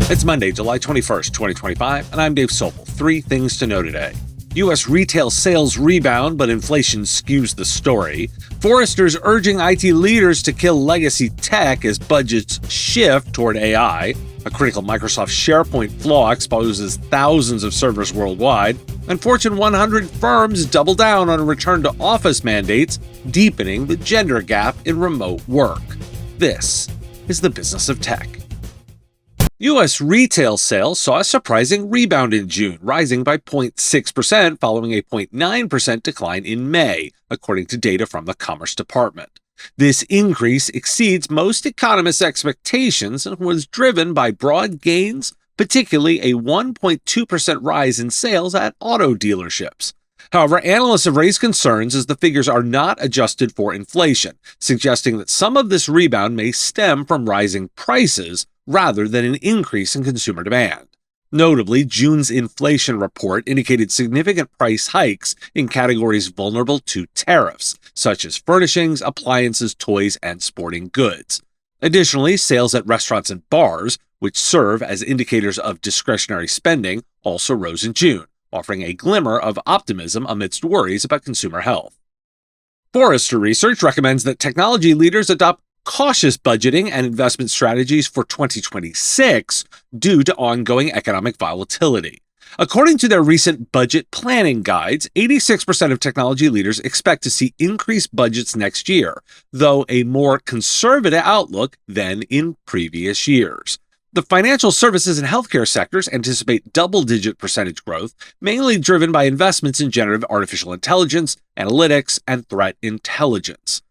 It's Monday, July 21st, 2025, and I'm Dave Sobel. Three things to know today. U.S. retail sales rebound, but inflation skews the story. Forrester's urging IT leaders to kill legacy tech as budgets shift toward AI. A critical Microsoft SharePoint flaw exposes thousands of servers worldwide. And Fortune 100 firms double down on return-to-office mandates, deepening the gender gap in remote work. This is the business of tech. U.S. retail sales saw a surprising rebound in June, rising by 0.6% following a 0.9% decline in May, according to data from the Commerce Department. This increase exceeds most economists' expectations and was driven by broad gains, particularly a 1.2% rise in sales at auto dealerships. However, analysts have raised concerns as the figures are not adjusted for inflation, suggesting that some of this rebound may stem from rising prices rather than an increase in consumer demand. Notably, June's inflation report indicated significant price hikes in categories vulnerable to tariffs, such as furnishings, appliances, toys, and sporting goods. Additionally, sales at restaurants and bars, which serve as indicators of discretionary spending, also rose in June, offering a glimmer of optimism amidst worries about consumer health. Forrester research recommends that technology leaders adopt cautious budgeting and investment strategies for 2026 due to ongoing economic volatility. According to their recent budget planning guides, 86% of technology leaders expect to see increased budgets next year, though a more conservative outlook than in previous years. The financial services and healthcare sectors anticipate double-digit percentage growth, mainly driven by investments in generative artificial intelligence, analytics, and threat intelligence.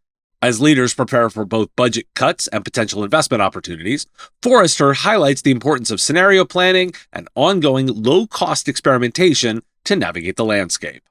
As leaders prepare for both budget cuts and potential investment opportunities, Forrester highlights the importance of scenario planning and ongoing low-cost experimentation to navigate the landscape.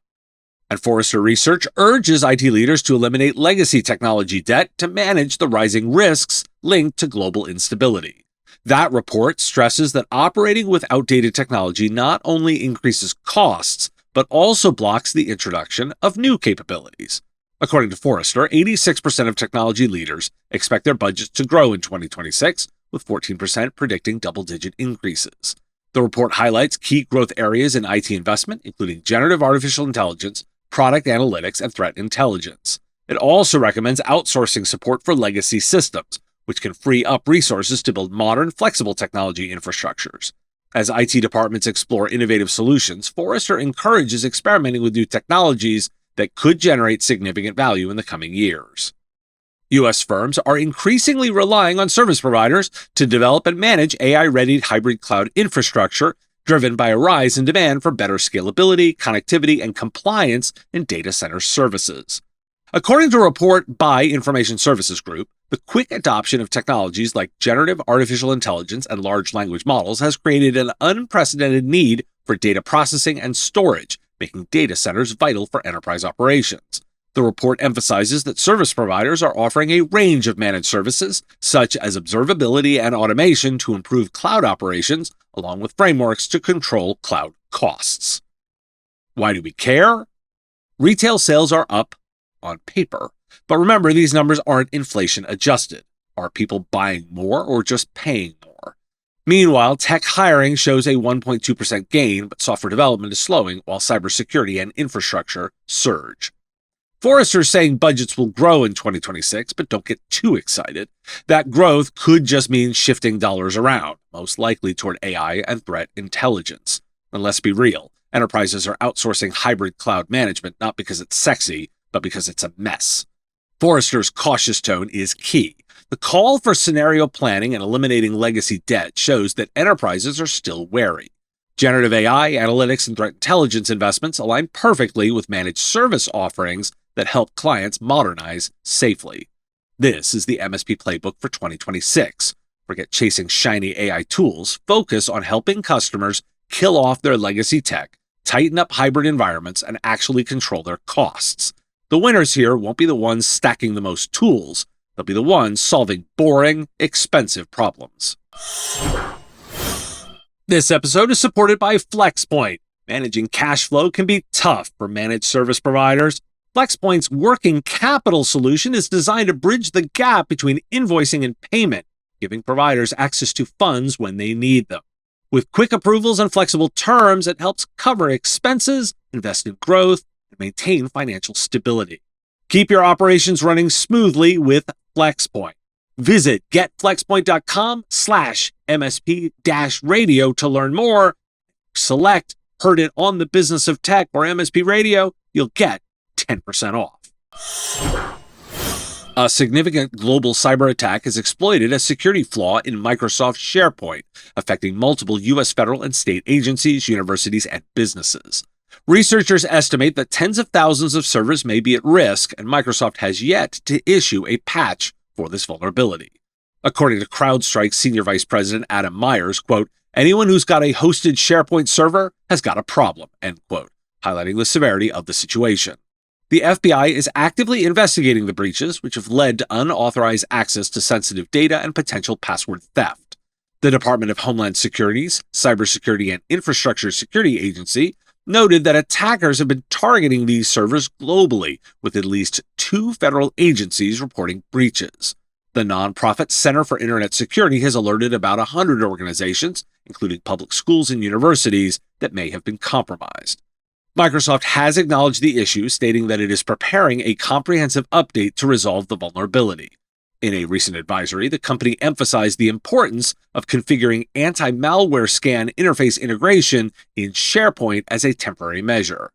And Forrester research urges IT leaders to eliminate legacy technology debt to manage the rising risks linked to global instability. That report stresses that operating with outdated technology not only increases costs, but also blocks the introduction of new capabilities. According to Forrester, 86% of technology leaders expect their budgets to grow in 2026, with 14% predicting double-digit increases. The report highlights key growth areas in IT investment, including generative artificial intelligence, product analytics, and threat intelligence. It also recommends outsourcing support for legacy systems, which can free up resources to build modern, flexible technology infrastructures. As IT departments explore innovative solutions, Forrester encourages experimenting with new technologies that could generate significant value in the coming years. U.S. firms are increasingly relying on service providers to develop and manage AI-ready hybrid cloud infrastructure, driven by a rise in demand for better scalability, connectivity, and compliance in data center services. According to a report by Information Services Group, the quick adoption of technologies like generative artificial intelligence and large language models has created an unprecedented need for data processing and storage, making data centers vital for enterprise operations. The report emphasizes that service providers are offering a range of managed services, such as observability and automation to improve cloud operations, along with frameworks to control cloud costs. Why do we care? Retail sales are up on paper. But remember, these numbers aren't inflation adjusted. Are people buying more or just paying more? Meanwhile, tech hiring shows a 1.2% gain, but software development is slowing while cybersecurity and infrastructure surge. Forrester is saying budgets will grow in 2026, but don't get too excited. That growth could just mean shifting dollars around, most likely toward AI and threat intelligence. And let's be real, enterprises are outsourcing hybrid cloud management not because it's sexy, but because it's a mess. Forrester's cautious tone is key. The call for scenario planning and eliminating legacy debt shows that enterprises are still wary. Generative AI, analytics, and threat intelligence investments align perfectly with managed service offerings that help clients modernize safely. This is the MSP playbook for 2026. Forget chasing shiny AI tools. Focus on helping customers kill off their legacy tech, tighten up hybrid environments, and actually control their costs. The winners here won't be the ones stacking the most tools. They'll be the ones solving boring, expensive problems. This episode is supported by FlexPoint. Managing cash flow can be tough for managed service providers. FlexPoint's working capital solution is designed to bridge the gap between invoicing and payment, giving providers access to funds when they need them. With quick approvals and flexible terms, it helps cover expenses, invest in growth, and maintain financial stability. Keep your operations running smoothly with FlexPoint. Visit getflexpoint.com/MSP-radio to learn more. Select Heard It on the Business of Tech or MSP Radio, you'll get 10% off. A significant global cyber attack has exploited a security flaw in Microsoft SharePoint, affecting multiple U.S. federal and state agencies, universities, and businesses. Researchers estimate that tens of thousands of servers may be at risk, and Microsoft has yet to issue a patch for this vulnerability. According to CrowdStrike's Senior Vice President Adam Myers, quote, "Anyone who's got a hosted SharePoint server has got a problem," end quote, highlighting the severity of the situation. The FBI is actively investigating the breaches, which have led to unauthorized access to sensitive data and potential password theft. The Department of Homeland Security's Cybersecurity and Infrastructure Security Agency noted that attackers have been targeting these servers globally, with at least 2 federal agencies reporting breaches. The nonprofit Center for Internet Security has alerted about 100 organizations, including public schools and universities, that may have been compromised. Microsoft has acknowledged the issue, stating that it is preparing a comprehensive update to resolve the vulnerability. In a recent advisory, the company emphasized the importance of configuring anti-malware scan interface integration in SharePoint as a temporary measure.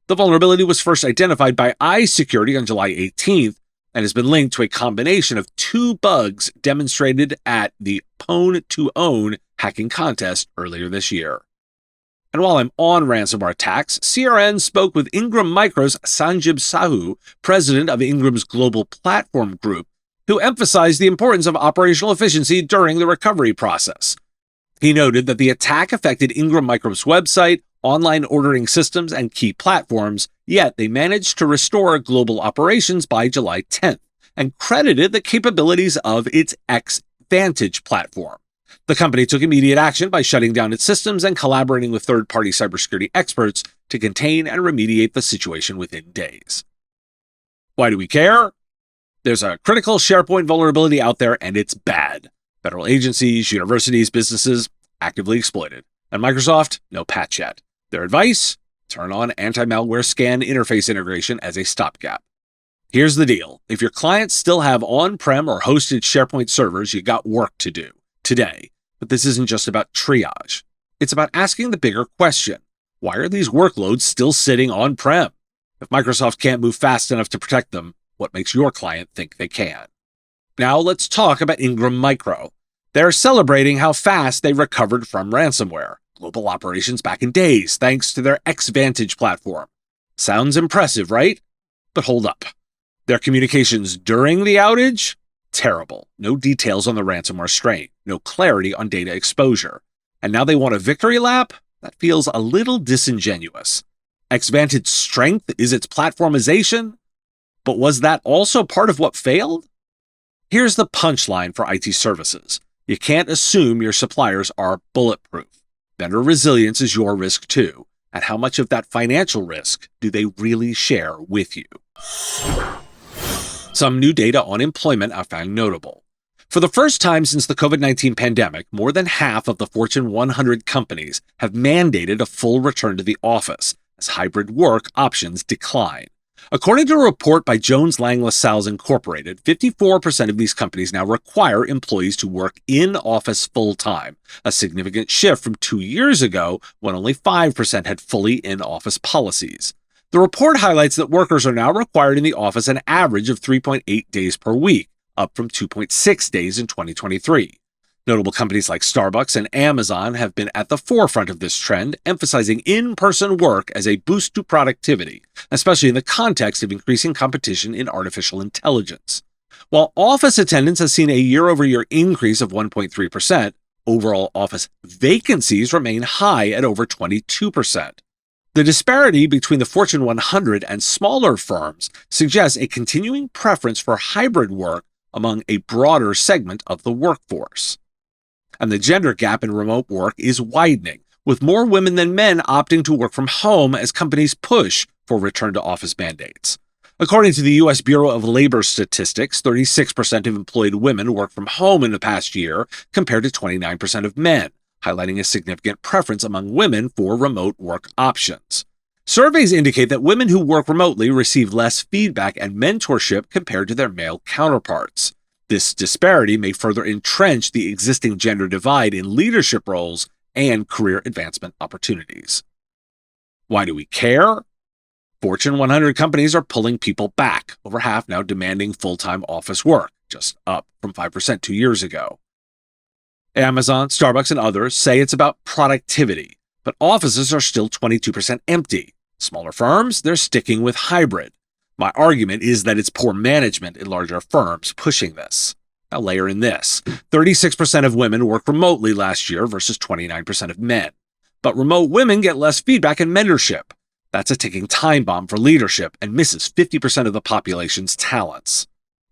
The vulnerability was first identified by iSecurity on July 18th and has been linked to a combination of 2 bugs demonstrated at the Pwn to Own hacking contest earlier this year. And while I'm on ransomware attacks, CRN spoke with Ingram Micro's Sanjib Sahu, president of Ingram's Global Platform Group, who emphasized the importance of operational efficiency during the recovery process. He noted that the attack affected Ingram Micro's website, online ordering systems, and key platforms, yet they managed to restore global operations by July 10th and credited the capabilities of its Xvantage platform. The company took immediate action by shutting down its systems and collaborating with third-party cybersecurity experts to contain and remediate the situation within days. Why do we care? There's a critical SharePoint vulnerability out there, and it's bad. Federal agencies, universities, businesses actively exploit it. And Microsoft, no patch yet. Their advice? Turn on anti-malware scan interface integration as a stopgap. Here's the deal. If your clients still have on-prem or hosted SharePoint servers, you got work to do today. But this isn't just about triage. It's about asking the bigger question. Why are these workloads still sitting on-prem? If Microsoft can't move fast enough to protect them, what makes your client think they can? Now let's talk about Ingram Micro. They're celebrating how fast they recovered from ransomware. Global operations back in days, thanks to their Xvantage platform. Sounds impressive, right? But hold up. Their communications during the outage? Terrible. No details on the ransomware strain. No clarity on data exposure. And now they want a victory lap? That feels a little disingenuous. Xvantage's strength is its platformization? But was that also part of what failed? Here's the punchline for IT services. You can't assume your suppliers are bulletproof. Vendor resilience is your risk too. And how much of that financial risk do they really share with you? Some new data on employment I found notable. For the first time since the COVID-19 pandemic, more than half of the Fortune 100 companies have mandated a full return to the office as hybrid work options decline. According to a report by Jones Lang LaSalle Incorporated, 54% of these companies now require employees to work in office full-time, a significant shift from 2 years ago when only 5% had fully in-office policies. The report highlights that workers are now required in the office an average of 3.8 days per week, up from 2.6 days in 2023. Notable companies like Starbucks and Amazon have been at the forefront of this trend, emphasizing in-person work as a boost to productivity, especially in the context of increasing competition in artificial intelligence. While office attendance has seen a year-over-year increase of 1.3%, overall office vacancies remain high at over 22%. The disparity between the Fortune 100 and smaller firms suggests a continuing preference for hybrid work among a broader segment of the workforce. And the gender gap in remote work is widening, with more women than men opting to work from home as companies push for return-to-office mandates. According to the U.S. Bureau of Labor Statistics, 36% of employed women work from home in the past year, compared to 29% of men, highlighting a significant preference among women for remote work options. Surveys indicate that women who work remotely receive less feedback and mentorship compared to their male counterparts. This disparity may further entrench the existing gender divide in leadership roles and career advancement opportunities. Why do we care? Fortune 100 companies are pulling people back, over half now demanding full-time office work, just up from 5% 2 years ago. Amazon, Starbucks, and others say it's about productivity, but offices are still 22% empty. Smaller firms, they're sticking with hybrid. My argument is that it's poor management in larger firms pushing this. Now layer in this. 36% of women worked remotely last year versus 29% of men. But remote women get less feedback and mentorship. That's a ticking time bomb for leadership and misses 50% of the population's talents.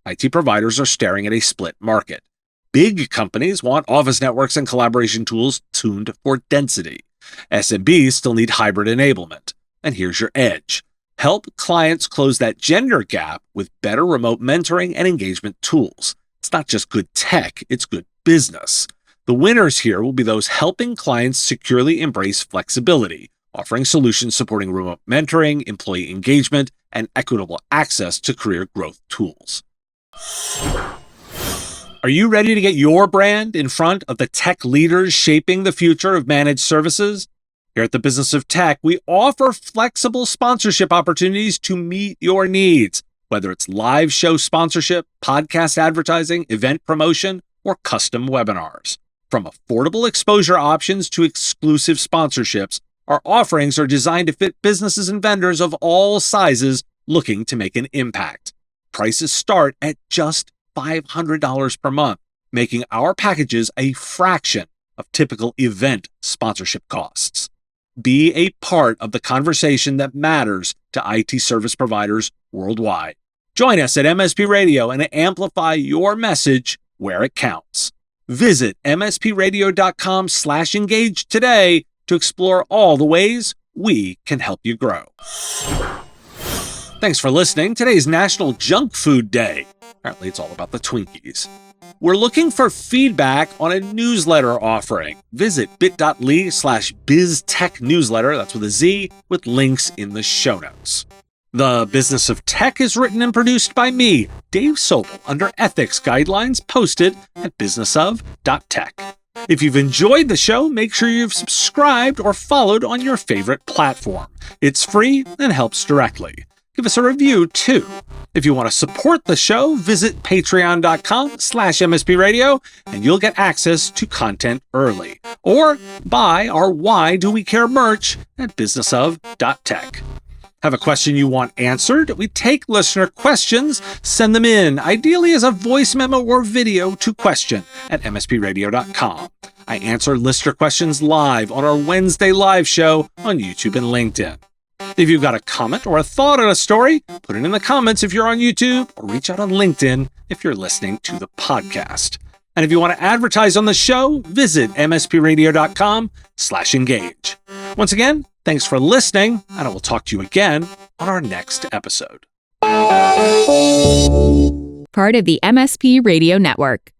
IT providers are staring at a split market. Big companies want office networks and collaboration tools tuned for density. SMBs still need hybrid enablement. And here's your edge. Help clients close that gender gap with better remote mentoring and engagement tools. It's not just good tech, it's good business. The winners here will be those helping clients securely embrace flexibility, offering solutions supporting remote mentoring, employee engagement, and equitable access to career growth tools. Are you ready to get your brand in front of the tech leaders shaping the future of managed services? Here at the Business of Tech, we offer flexible sponsorship opportunities to meet your needs, whether it's live show sponsorship, podcast advertising, event promotion, or custom webinars. From affordable exposure options to exclusive sponsorships, our offerings are designed to fit businesses and vendors of all sizes looking to make an impact. Prices start at just $500 per month, making our packages a fraction of typical event sponsorship costs. Be a part of the conversation that matters to IT service providers worldwide. Join us at MSP Radio and amplify your message where it counts. Visit mspradio.com/engage today to explore all the ways we can help you grow. Thanks for listening. Today's National Junk Food Day. Apparently, it's all about the Twinkies. We're looking for feedback on a newsletter offering. Visit bit.ly/biztechnewsletter, that's with a Z, with links in the show notes. The Business of Tech is written and produced by me, Dave Sobel, under ethics guidelines posted at businessof.tech. If you've enjoyed the show, make sure you've subscribed or followed on your favorite platform. It's free and helps directly. Give us a review, too. If you want to support the show, visit patreon.com/MSPradio, and you'll get access to content early. Or buy our Why Do We Care merch at businessof.tech. Have a question you want answered? We take listener questions, send them in, ideally as a voice memo or video to question@mspradio.com. I answer listener questions live on our Wednesday live show on YouTube and LinkedIn. If you've got a comment or a thought on a story, put it in the comments if you're on YouTube, or reach out on LinkedIn if you're listening to the podcast. And if you want to advertise on the show, visit mspradio.com/engage. Once again, thanks for listening, and I will talk to you again on our next episode. Part of the MSP Radio Network.